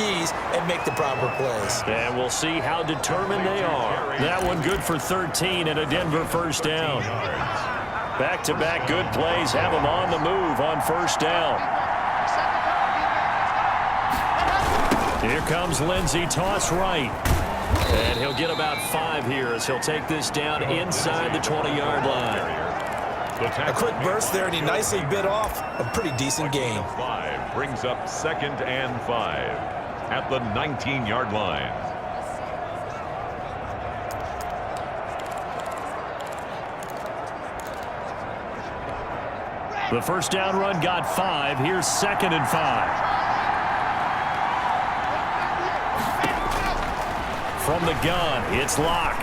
keys and make the proper plays. And we'll see how determined they are. That one good for 13 and a Denver first down. Back-to-back good plays have them on the move on first down. Here comes Lindsey, toss right. And he'll get about 5 here as he'll take this down inside the 20-yard line. A quick burst there, and he nicely bit off a pretty decent gain. 5 brings up 2nd and 5 at the 19-yard line. The first down run got 5. Here's 2nd and 5. From the gun, it's Locke.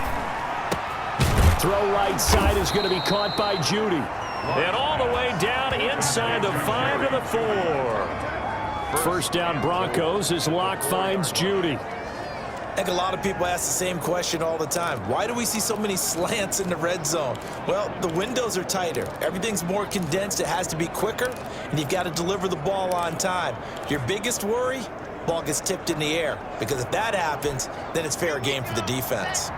Throw right side is going to be caught by Judy. And all the way down inside the 5 to the 4. First down Broncos as Locke finds Judy. I think a lot of people ask the same question all the time. Why do we see so many slants in the red zone? Well, the windows are tighter. Everything's more condensed. It has to be quicker, and you've got to deliver the ball on time. Your biggest worry? Ball gets tipped in the air, because if that happens, then it's fair game for the defense.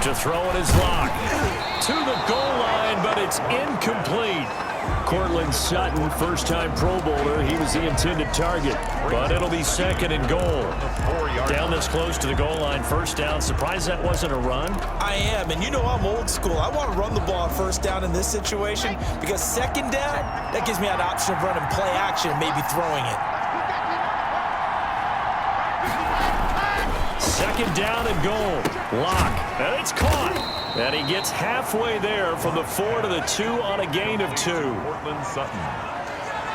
To throw it is Locke. To the goal line, but it's incomplete. Cortland Sutton, first-time Pro Bowler. He was the intended target, but it'll be 2nd and goal. Down this close to the goal line, first down. Surprised that wasn't a run? I am, and you know I'm old school. I want to run the ball first down in this situation because 2nd down, that gives me an option of running play action and maybe throwing it. 2nd down and goal. Locke, and it's caught. And he gets halfway there from the 4 to the 2 on a gain of 2. Cortland Sutton.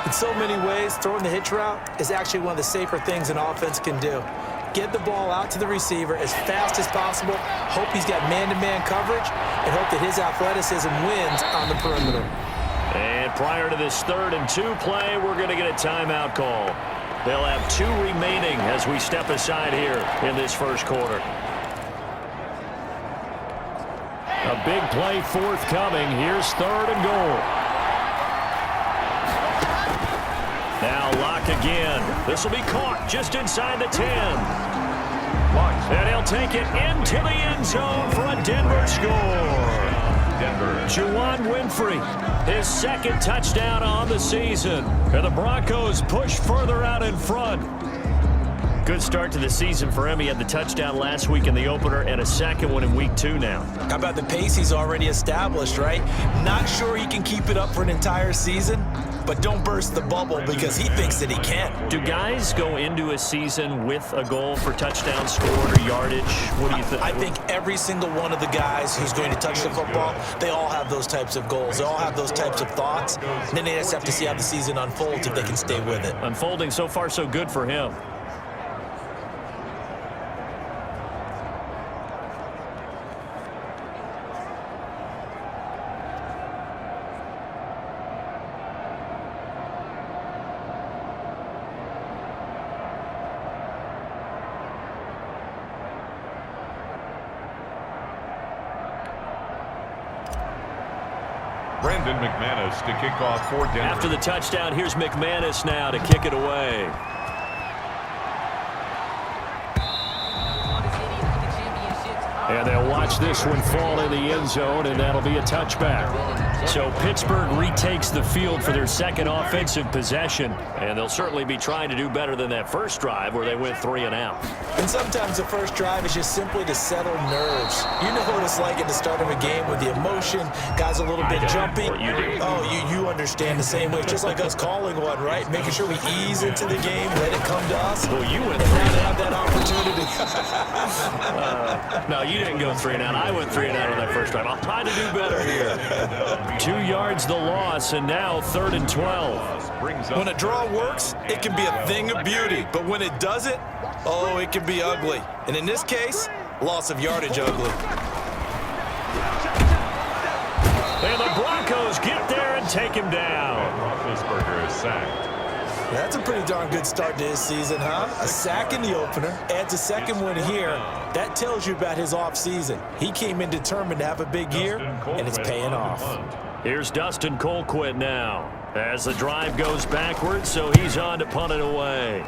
In so many ways, throwing the hitch route is actually one of the safer things an offense can do. Get the ball out to the receiver as fast as possible, hope he's got man-to-man coverage, and hope that his athleticism wins on the perimeter. And prior to this 3rd and 2 play, we're going to get a timeout call. They'll have 2 remaining as we step aside here in this first quarter. A big play forthcoming. Here's 3rd and goal. Now Locke again. This will be caught just inside the 10. And he'll take it into the end zone for a Denver score. Juwan Winfrey, his 2nd touchdown on the season. And the Broncos push further out in front. Good start to the season for him. He had the touchdown last week in the opener and a 2nd one in week 2 now. How about the pace he's already established, right? Not sure he can keep it up for an entire season, but don't burst the bubble because he thinks that he can. Do guys go into a season with a goal for touchdown scored or yardage? What do you think? I think every single one of the guys who's going to touch the football, they all have those types of goals. They all have those types of thoughts. And then they just have to see how the season unfolds if they can stay with it. Unfolding so far so good for him. Brandon McManus to kick off for Denver. After the touchdown, here's McManus now to kick it away. And they'll watch this one fall in the end zone, and that'll be a touchback. So Pittsburgh retakes the field for their 2nd offensive possession, and they'll certainly be trying to do better than that first drive where they went 3 and out. And sometimes the first drive is just simply to settle nerves. You know what it's like at the start of a game with the emotion, guys a little bit jumpy. You do. Oh, you understand the same way. Just like us calling one, right? Making sure we ease into the game, let it come to us. Well, you went and 3 now and they out. have that opportunity. No, you didn't go 3 and out. I went 3 and out on that first drive. I'll try to do better here. 2 yards the loss, and now 3rd and 12. When a draw works, it can be a thing of beauty. But when it doesn't, oh, it can be ugly. And in this case, loss of yardage ugly. And the Broncos get there and take him down. Roethlisberger is sacked. That's a pretty darn good start to his season, huh? A sack in the opener, adds a 2nd one here. That tells you about his offseason. He came in determined to have a big year, and it's paying off. Here's Dustin Colquitt now as the drive goes backwards, so he's on to punt it away.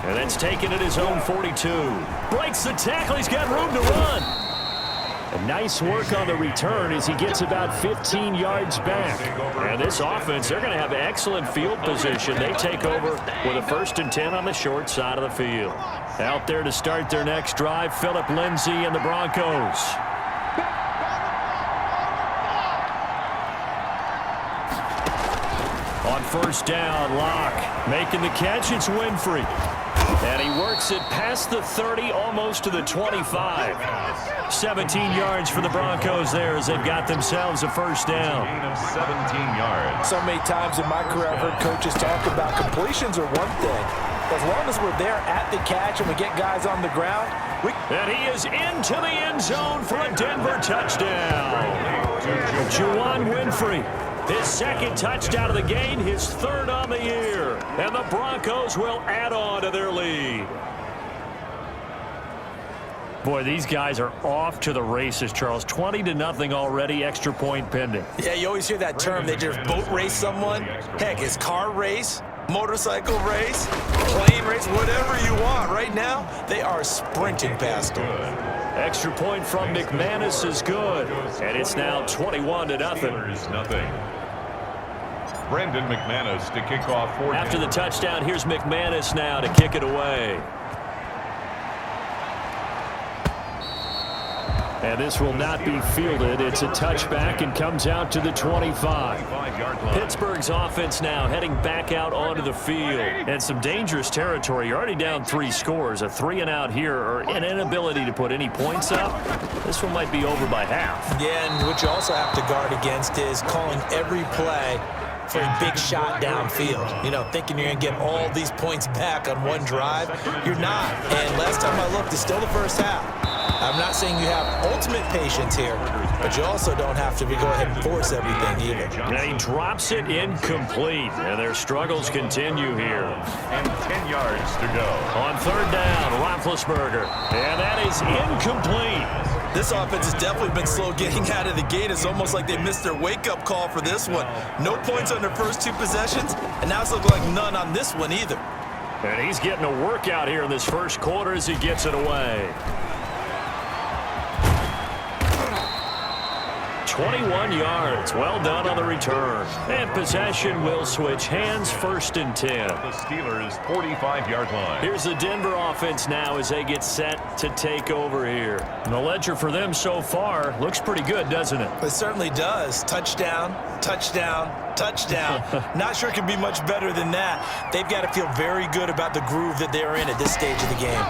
And that's taken at his own 42. Breaks the tackle. He's got room to run. And nice work on the return as he gets about 15 yards back. And this offense, they're going to have excellent field position. They take over with a 1st and 10 on the short side of the field. Out there to start their next drive, Phillip Lindsay and the Broncos. On 1st down, Locke making the catch. It's Winfrey. And he works it past the 30, almost to the 25. 17 yards for the Broncos there as they've got themselves a 1st down. 17 yards. So many times in my career I've heard coaches talk about completions are one thing. As long as we're there at the catch and we get guys on the ground. And he is into the end zone for a Denver touchdown. Juwan Winfrey. His 2nd touchdown of the game, his 3rd on the year. And the Broncos will add on to their lead. Boy, these guys are off to the races, Charles. 20-0 already, extra point pending. Yeah, you always hear that term. They just boat race someone. Heck, it's car race, motorcycle race, plane race, whatever you want. Right now, they are sprinting past them. Extra point from McManus is good. And it's now 21-0. Nothing. Brandon McManus to kick off for After the touchdown, here's McManus now to kick it away. And this will not be fielded. It's a touchback and comes out to the 25. Pittsburgh's offense now heading back out onto the field. And some dangerous territory. You're already down 3 scores. A 3-and-out here or an inability to put any points up. This one might be over by half. Yeah, and what you also have to guard against is calling every play for a big shot downfield. You know, thinking you're going to get all these points back on one drive. You're not. And last time I looked, it's still the first half. I'm not saying you have ultimate patience here, but you also don't have to go ahead and force everything either. And he drops it incomplete, and their struggles continue here. And 10 yards to go. On 3rd down, Roethlisberger, and that is incomplete. This offense has definitely been slow getting out of the gate. It's almost like they missed their wake-up call for this one. No points on their first 2 possessions, and now it's looking like none on this one either. And he's getting a workout here in this 1st quarter as he gets it away. 21 yards. Well done on the return. And possession will switch hands, 1st and 10. The Steelers' 45-yard line. Here's the Denver offense now as they get set to take over here. And the ledger for them so far looks pretty good, doesn't it? It certainly does. Touchdown, touchdown, touchdown. Not sure it can be much better than that. They've got to feel very good about the groove that they're in at this stage of the game.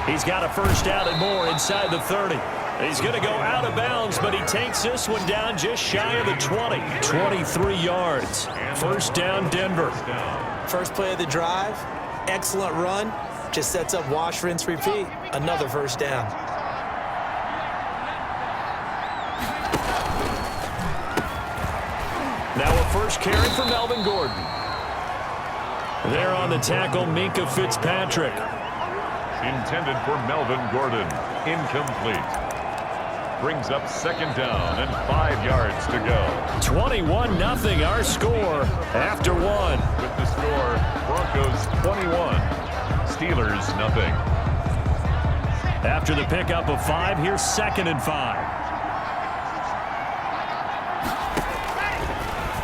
He's got a 1st down and more inside the 30. He's going to go out of bounds, but he takes this one down just shy of the 20. 23 yards. 1st down, Denver. First play of the drive, excellent run. Just sets up wash, rinse, repeat. Another 1st down. Now a 1st carry for Melvin Gordon. There on the tackle, Minkah Fitzpatrick. Intended for Melvin Gordon. Incomplete. Brings up 2nd down and 5 yards to go. 21-0 our score after 1. With the score, Broncos 21, Steelers nothing. After the pickup of 5, here's 2nd and 5.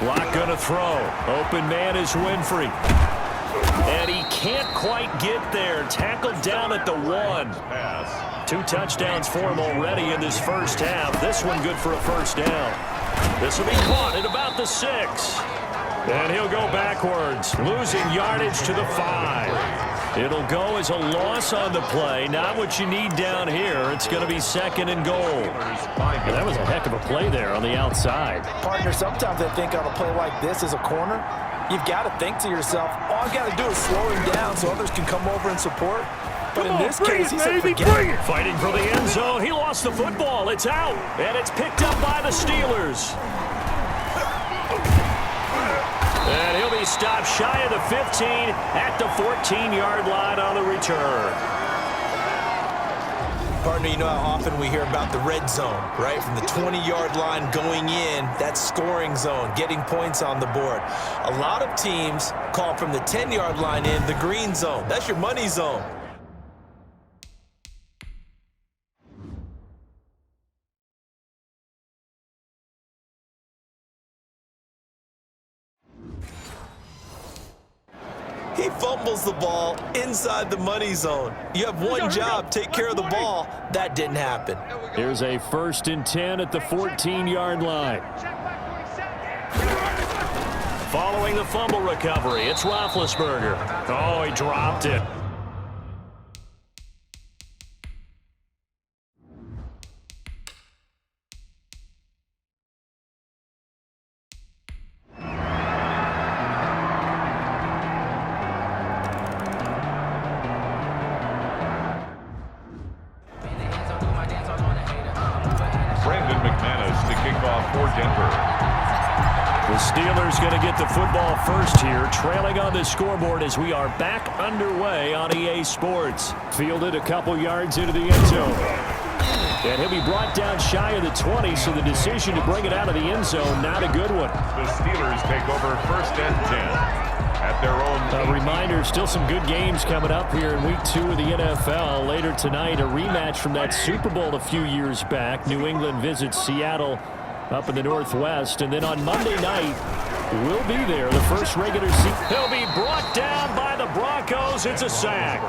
Locke gonna throw. Open man is Winfrey. And he can't quite get there. Tackled down at the 1. Pass. 2 touchdowns for him already in this 1st half. This one good for a 1st down. This will be caught at about the 6. And he'll go backwards, losing yardage to the 5. It'll go as a loss on the play. Not what you need down here. It's going to be 2nd and goal. And that was a heck of a play there on the outside. Partner, sometimes I think on a play like this as a corner, you've got to think to yourself, all I've got to do is slow him down so others can come over and support. But in this case, he said, forget it. Fighting for the end zone. He lost the football. It's out. And it's picked up by the Steelers. And he'll be stopped shy of the 15 at the 14-yard line on the return. Partner, you know how often we hear about the red zone, right? From the 20-yard line going in, that's scoring zone, getting points on the board. A lot of teams call from the 10-yard line in the green zone. That's your money zone. He fumbles the ball inside the money zone. You have one job, take care of the ball. That didn't happen. Here's a 1st and 10 at the 14-yard line. Following the fumble recovery, it's Roethlisberger. Oh, he dropped it. Steelers going to get the football first here, trailing on the scoreboard as we are back underway on EA Sports. Fielded a couple yards into the end zone. And he'll be brought down shy of the 20, so the decision to bring it out of the end zone, not a good one. The Steelers take over 1st and 10 at their own. A reminder, still some good games coming up here in Week 2 of the NFL. Later tonight, a rematch from that Super Bowl a few years back. New England visits Seattle up in the Northwest. And then on Monday night, we'll be there. The first regular season. He'll be brought down by the Broncos. It's a sack.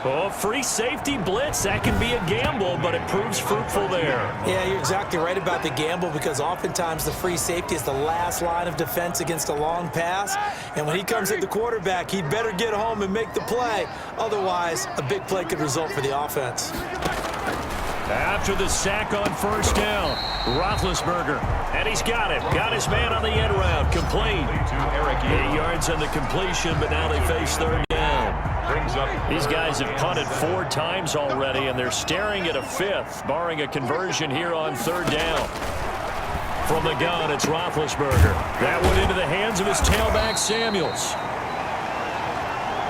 Oh, free safety blitz. That can be a gamble, but it proves fruitful there. Yeah, you're exactly right about the gamble, because oftentimes the free safety is the last line of defense against a long pass. And when he comes at the quarterback, he'd better get home and make the play. Otherwise, a big play could result for the offense. After the sack on 1st down, Roethlisberger, and he's got it. Got his man on the end route, complete. 8 yards on the completion, but now they face 3rd down. These guys have punted 4 times already, and they're staring at a 5th, barring a conversion here on 3rd down. From the gun, it's Roethlisberger. That went into the hands of his tailback, Samuels.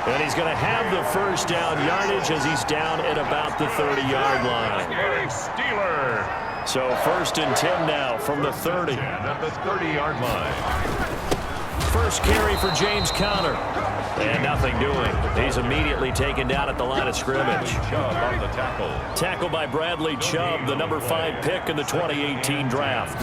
And he's going to have the 1st down yardage as he's down at about the 30-yard line. Steeler. So 1st and 10 now from the 30. At the 30-yard line. First carry for James Conner. And nothing doing. He's immediately taken down at the line of scrimmage. Chubb on the tackle. Tackled by Bradley Chubb, the number 5 pick in the 2018 draft.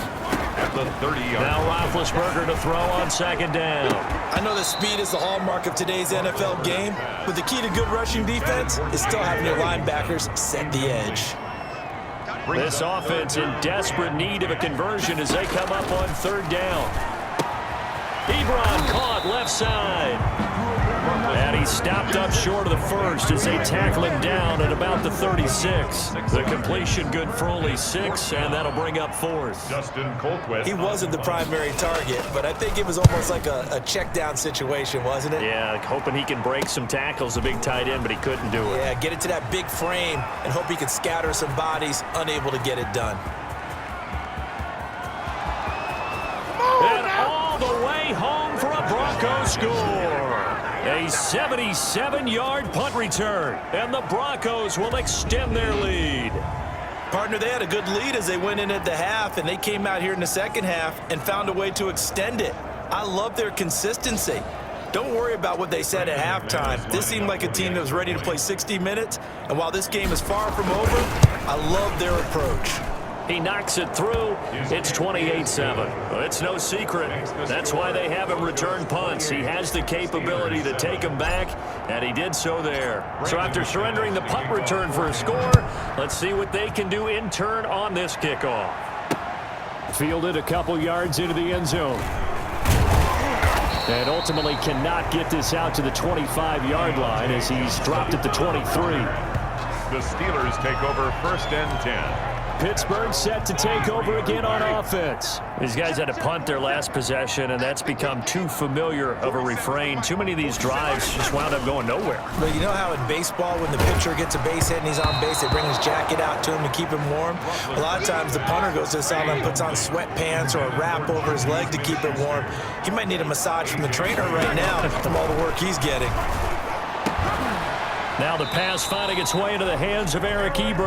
At the 30-yard. Now Roethlisberger to throw on 2nd down. I know that speed is the hallmark of today's NFL game, but the key to good rushing defense is still having your linebackers set the edge. This offense in desperate need of a conversion as they come up on 3rd down. Ebron caught left side. And he stopped up short of the 1st as they tackle him down at about the 36. The completion good for only 6, and that'll bring up 4th. Justin Colquitt. He wasn't the primary target, but I think it was almost like a check down situation, wasn't it? Yeah, hoping he can break some tackles, a big tight end, but he couldn't do it. Yeah, get it to that big frame and hope he can scatter some bodies, unable to get it done. And all the way home for a Broncos score. A 77-yard punt return, and the Broncos will extend their lead. Partner, they had a good lead as they went in at the half, and they came out here in the second half and found a way to extend it. I love their consistency. Don't worry about what they said at halftime. This seemed like a team that was ready to play 60 minutes, and while this game is far from over, I love their approach. He knocks it through. It's 28-7. It's no secret. That's why they have him return punts. He has the capability to take them back, and he did so there. So after surrendering the punt return for a score, let's see what they can do in turn on this kickoff. Fielded a couple yards into the end zone. And ultimately cannot get this out to the 25-yard line as he's dropped at the 23. The Steelers take over 1st and 10. Pittsburgh set to take over again on offense. These guys had to punt their last possession, and that's become too familiar of a refrain. Too many of these drives just wound up going nowhere. But you know how in baseball, when the pitcher gets a base hit and he's on base, they bring his jacket out to him to keep him warm? A lot of times the punter goes to the sideline, puts on sweatpants or a wrap over his leg to keep him warm. He might need a massage from the trainer right now from all the work he's getting. Now the pass finding its way into the hands of Eric Ebron.